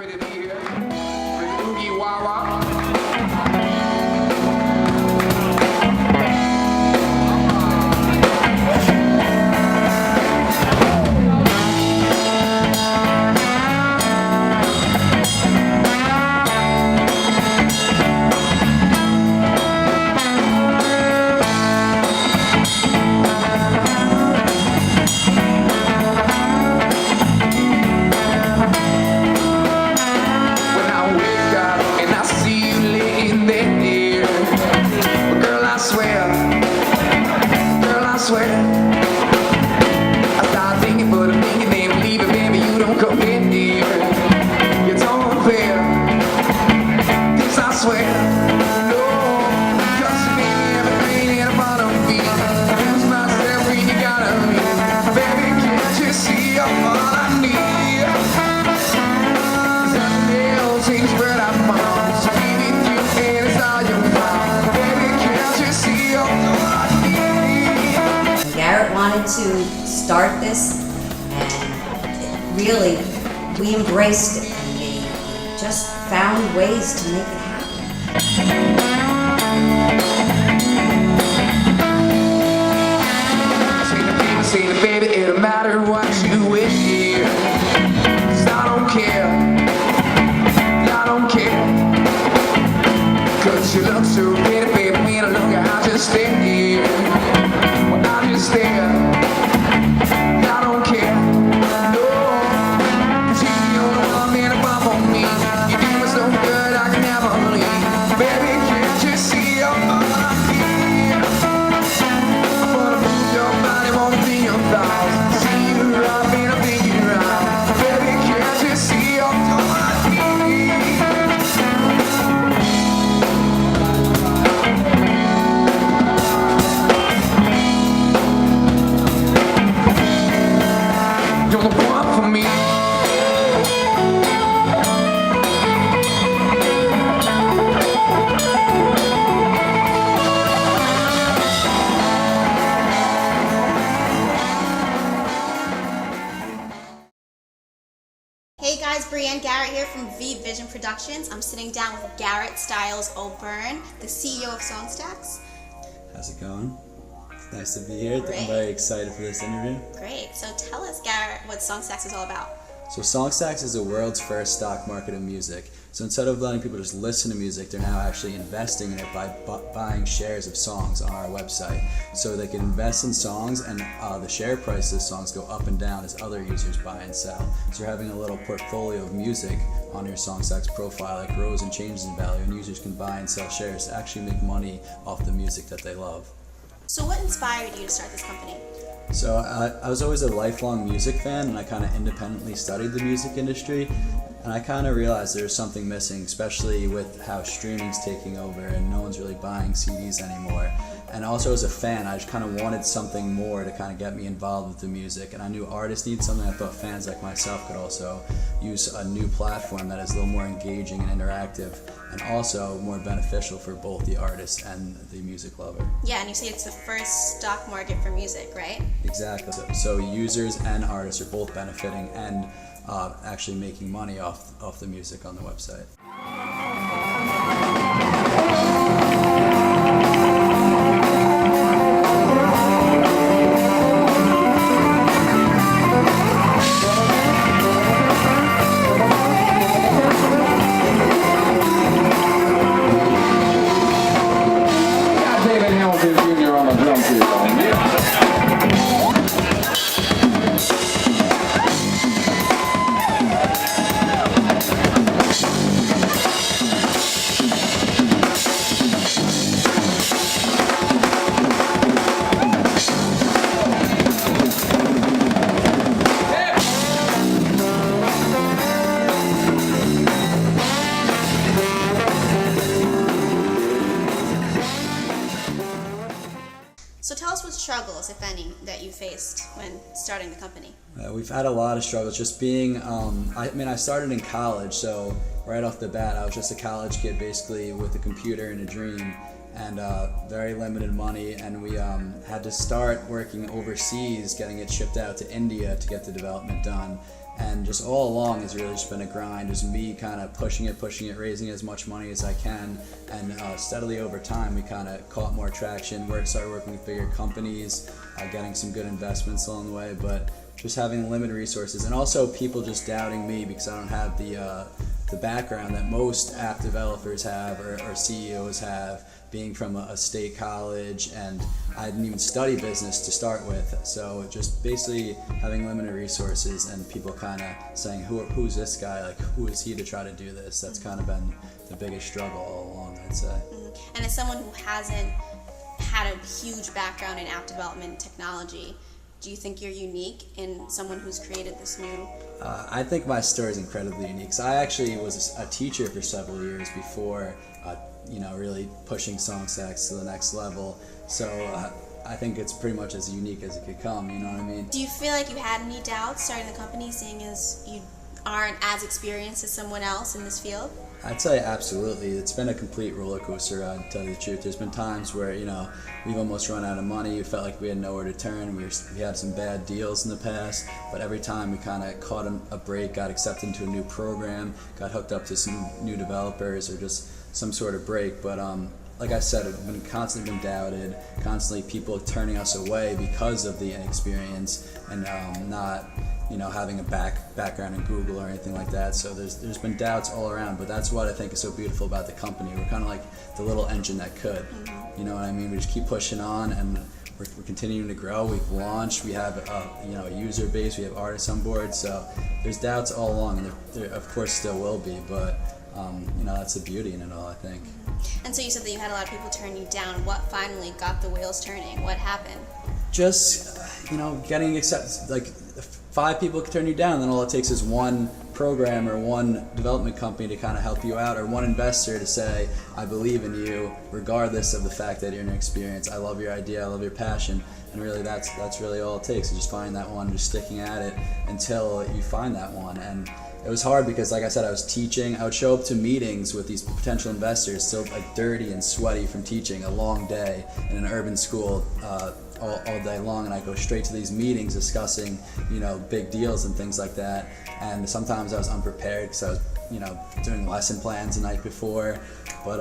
happy to be here with Oogie Wawa. Wanted to start this, and really we embraced it, and we just found ways to make it happen. Say the baby, it don't matter what you wish here, 'cause I don't care, cause you look so pretty, baby, when I look at how you stay here. I just stare, I don't care, no, 'cause you're the only one man above on me. You do me so good I can never leave. Baby, can't you see all I feel? I wanna move your body, wanna be your thighs. See you right, man, I'll be you right. Baby, can't you see all I feel? Hey guys, Brianne Garrett here from Vision Productions. I'm sitting down with Garrett Stiles O'Byrne, the CEO of SongStax. How's it going? It's nice to be here. Great. I'm very excited for this interview. Great. So tell us, Garrett, what SongStax is all about. So SongStax is the world's first stock market of music. So instead of letting people just listen to music, they're now actually investing in it by buying shares of songs on our website. So they can invest in songs, and the share price of songs go up and down as other users buy and sell. So you're having a little portfolio of music on your SongStax profile that grows and changes in value, and users can buy and sell shares to actually make money off the music that they love. So what inspired you to start this company? So I was always a lifelong music fan, and I kind of independently studied the music industry, and I kind of realized there was something missing, especially with how streaming's taking over and no one's really buying CDs anymore. And also as a fan, I just kind of wanted something more to kind of get me involved with the music, and I knew artists need something. I thought fans like myself could also use a new platform that is a little more engaging and interactive, and also more beneficial for both the artist and the music lover. Yeah, and you say it's the first stock market for music, right? Exactly. So users and artists are both benefiting and actually making money off the music on the website. So tell us what struggles, if any, that you faced when starting the company. We've had a lot of struggles. Just being, I started in college, so right off the bat, I was just a college kid basically with a computer and a dream, and very limited money, and we had to start working overseas, getting it shipped out to India to get the development done. And just all along it's really just been a grind, just me kind of pushing it, raising as much money as I can, and steadily over time we kind of caught more traction, started working with bigger companies, getting some good investments along the way, but just having limited resources, and also people just doubting me because I don't have the background that most app developers have or CEOs have, being from a state college, and I didn't even study business to start with. So just basically having limited resources and people kind of saying, who's this guy? Like, who is he to try to do this? That's kind of been the biggest struggle all along, I'd say. Mm-hmm. And as someone who hasn't had a huge background in app development technology, do you think you're unique in someone who's created this new? I think my story is incredibly unique. So I actually was a teacher for several years before, really pushing SongStax to the next level. So I think it's pretty much as unique as it could come. You know what I mean? Do you feel like you had any doubts starting the company, seeing as you aren't as experienced as someone else in this field? I'd say absolutely. It's been a complete roller coaster ride, to tell you the truth. There's been times where, we've almost run out of money. We felt like we had nowhere to turn. We had some bad deals in the past, but every time we kind of caught a break, got accepted into a new program, got hooked up to some new developers, or just some sort of break. But like I said, we've been constantly doubted, constantly people turning us away because of the inexperience and not having a background in Google or anything like that. So there's been doubts all around, but that's what I think is so beautiful about the company. We're kind of like the little engine that could. You know what I mean? We just keep pushing on, and we're continuing to grow. We've launched. We have a user base. We have artists on board. So there's doubts all along, and there of course still will be. But that's the beauty in it all, I think. And so you said that you had a lot of people turn you down. What finally got the wheels turning? What happened? Just getting accepted. Like, 5 people can turn you down, then all it takes is one program or one development company to kind of help you out, or one investor to say, I believe in you, regardless of the fact that you're inexperienced. I love your idea, I love your passion, and really that's really all it takes, is just finding that one, just sticking at it until you find that one. And it was hard because, like I said, I was teaching. I would show up to meetings with these potential investors, still like dirty and sweaty from teaching a long day in an urban school all day long, and I go straight to these meetings discussing, big deals and things like that. And sometimes I was unprepared because I was, doing lesson plans the night before. But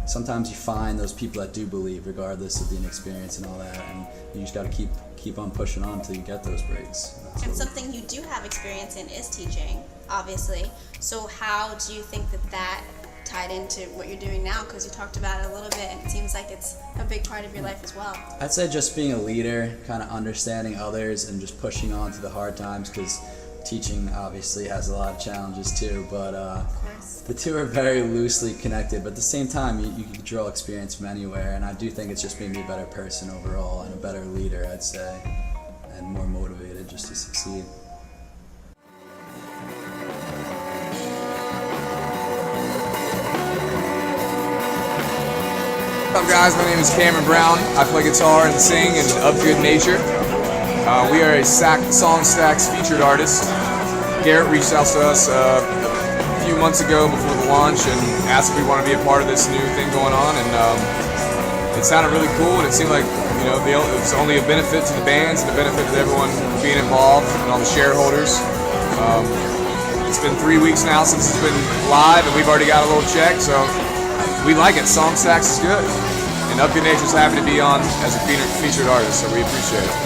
sometimes you find those people that do believe, regardless of the inexperience and all that, and you just got to keep on pushing on until you get those breaks. And something you do have experience in is teaching, obviously. So how do you think that tied into what you're doing now? Because you talked about it a little bit, and it seems like it's a big part of your life as well. I'd say just being a leader, kind of understanding others and just pushing on through the hard times, because teaching obviously has a lot of challenges too, but the two are very loosely connected. But at the same time, you can draw experience from anywhere, and I do think it's just made me a better person overall and a better leader, I'd say, and more motivated just to succeed. What's up, guys? My name is Cameron Brown. I play guitar and sing in Of Good Nature. We are a SongStax featured artist. Garrett reached out to us a few months ago before the launch and asked if we want to be a part of this new thing going on, and it sounded really cool, and it seemed like it was only a benefit to the bands and a benefit to everyone being involved and all the shareholders. It's been 3 weeks now since it's been live, and we've already got a little check, so we like it. SongStax is good, and Of Good Nature's happy to be on as a featured artist, so we appreciate it.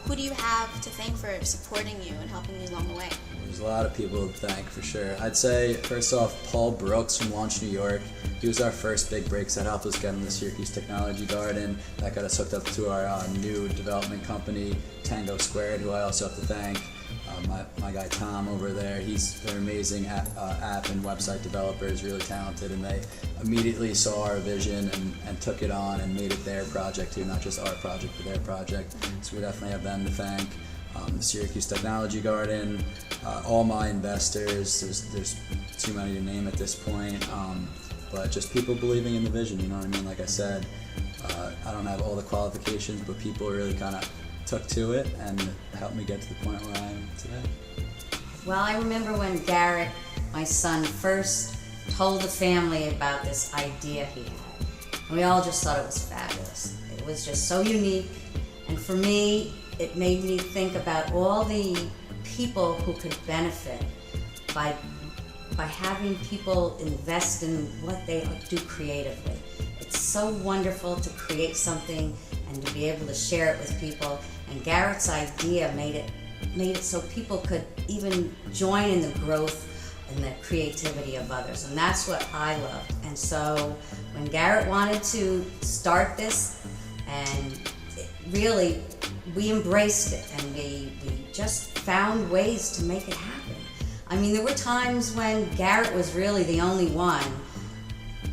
who do you have to thank for supporting you and helping you along the way? There's a lot of people to thank for sure. I'd say first off, Paul Brooks from Launch, New York. He was our first big breaks that helped us get in the Syracuse Technology Garden. That got us hooked up to our new development company, Tango Squared, who I also have to thank. My guy Tom over there, they're amazing app and website developers, really talented, and they immediately saw our vision and took it on and made it their project too, not just our project, but their project. So we definitely have them to thank. The Syracuse Technology Garden, all my investors, there's too many to name at this point, but just people believing in the vision, you know what I mean? Like I said, I don't have all the qualifications, but people really kind of took to it and helped me get to the point where I am today. Well, I remember when Garrett, my son, first told the family about this idea he had. And we all just thought it was fabulous. It was just so unique. And for me, it made me think about all the people who could benefit by having people invest in what they do creatively. It's so wonderful to create something and to be able to share it with people. And Garrett's idea made it so people could even join in the growth and the creativity of others. And that's what I loved. And so when Garrett wanted to start this, and really, we embraced it, and we just found ways to make it happen. I mean, there were times when Garrett was really the only one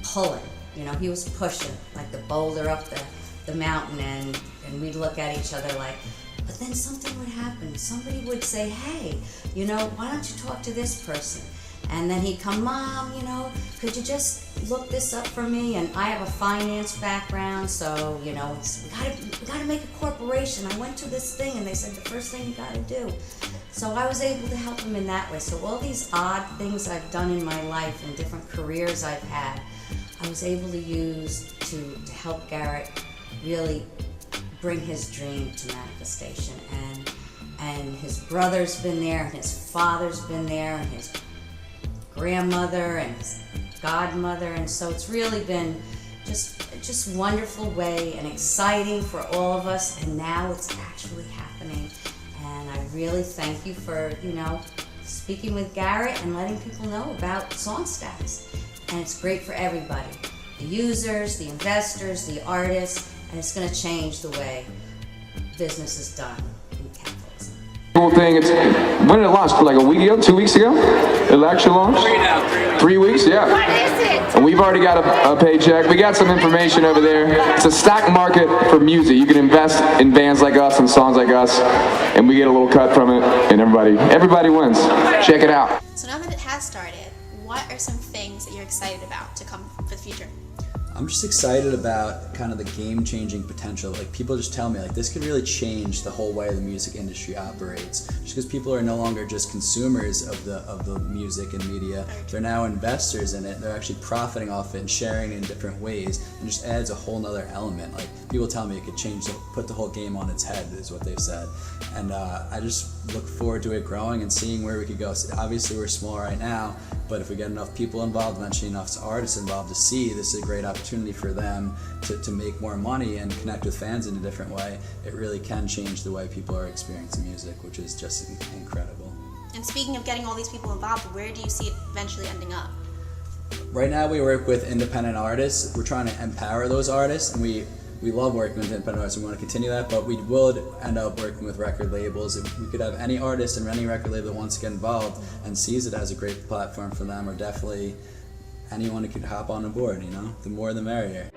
pulling. You know, he was pushing like the boulder up the mountain, and we'd look at each other like, but then something would happen. Somebody would say, hey, you know, why don't you talk to this person? And then he'd come, Mom, you know, could you just look this up for me? And I have a finance background, so, you know, we gotta make a corporation. I went to this thing, and they said the first thing you gotta do. So I was able to help him in that way. So all these odd things I've done in my life and different careers I've had, I was able to use to help Garrett really bring his dream to manifestation. And his brother's been there, and his father's been there, and his grandmother and his godmother, and so it's really been just wonderful way and exciting for all of us, and now it's actually happening. And I really thank you for, you know, speaking with Garrett and letting people know about SongStax. And it's great for everybody, the users, the investors, the artists, and it's going to change the way business is done in capitalism. Cool thing. When did it launch? Like a week ago, 2 weeks ago? It actually launched? 3 weeks, yeah. What is it? And we've already got a paycheck. We got some information over there. It's a stock market for music. You can invest in bands like us and songs like us, and we get a little cut from it, and everybody wins. Check it out. So now that it has started, what are some things that you're excited about to come for the future? I'm just excited about kind of the game-changing potential. Like, people just tell me, like, this could really change the whole way the music industry operates. Just because people are no longer just consumers of the music and media, they're now investors in it. They're actually profiting off it and sharing it in different ways, and just adds a whole nother element. Like, people tell me it could put the whole game on its head, is what they've said. And I just look forward to it growing and seeing where we could go. So obviously, we're small right now, but if we get enough people involved, eventually enough artists involved to see this is a great opportunity for them to make more money and connect with fans in a different way, it really can change the way people are experiencing music, which is just incredible. And speaking of getting all these people involved, where do you see it eventually ending up? Right now we work with independent artists. We're trying to empower those artists, and we love working with independent artists. We want to continue that, but we will end up working with record labels. If we could have any artist and any record label that wants to get involved and sees it as a great platform for them, or definitely anyone who could hop on board, you know? The more the merrier.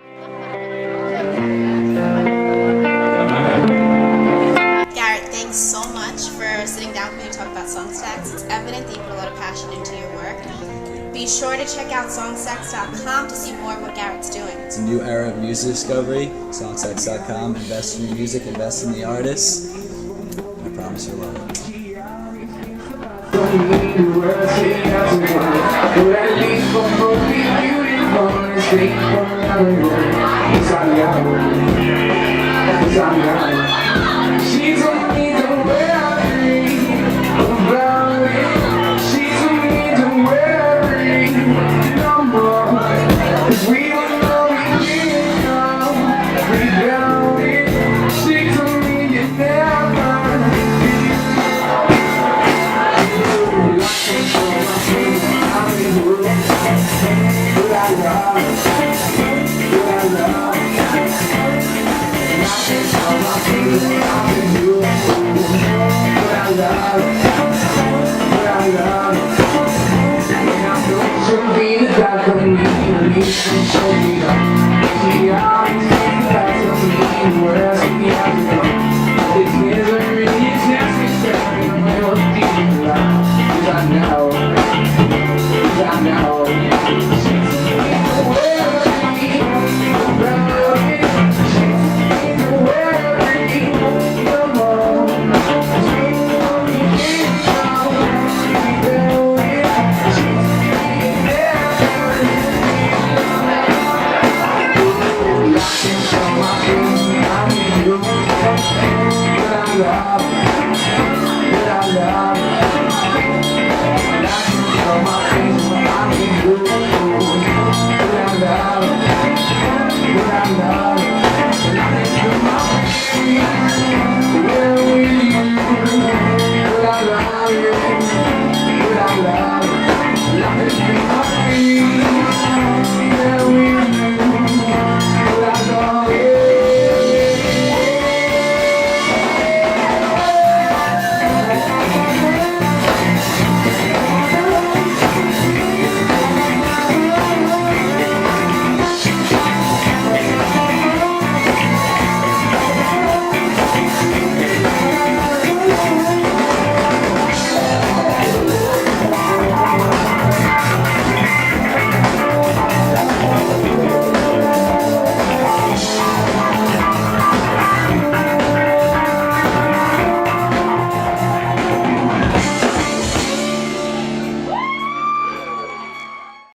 Garrett, thanks so much for sitting down with me to talk about SongStax. It's evident that you put a lot of passion into your work. Be sure to check out SongStax.com to see more of what Garrett's doing. It's a new era of music discovery. SongStax.com. Invest in your music, invest in the artists. I promise you'll love it.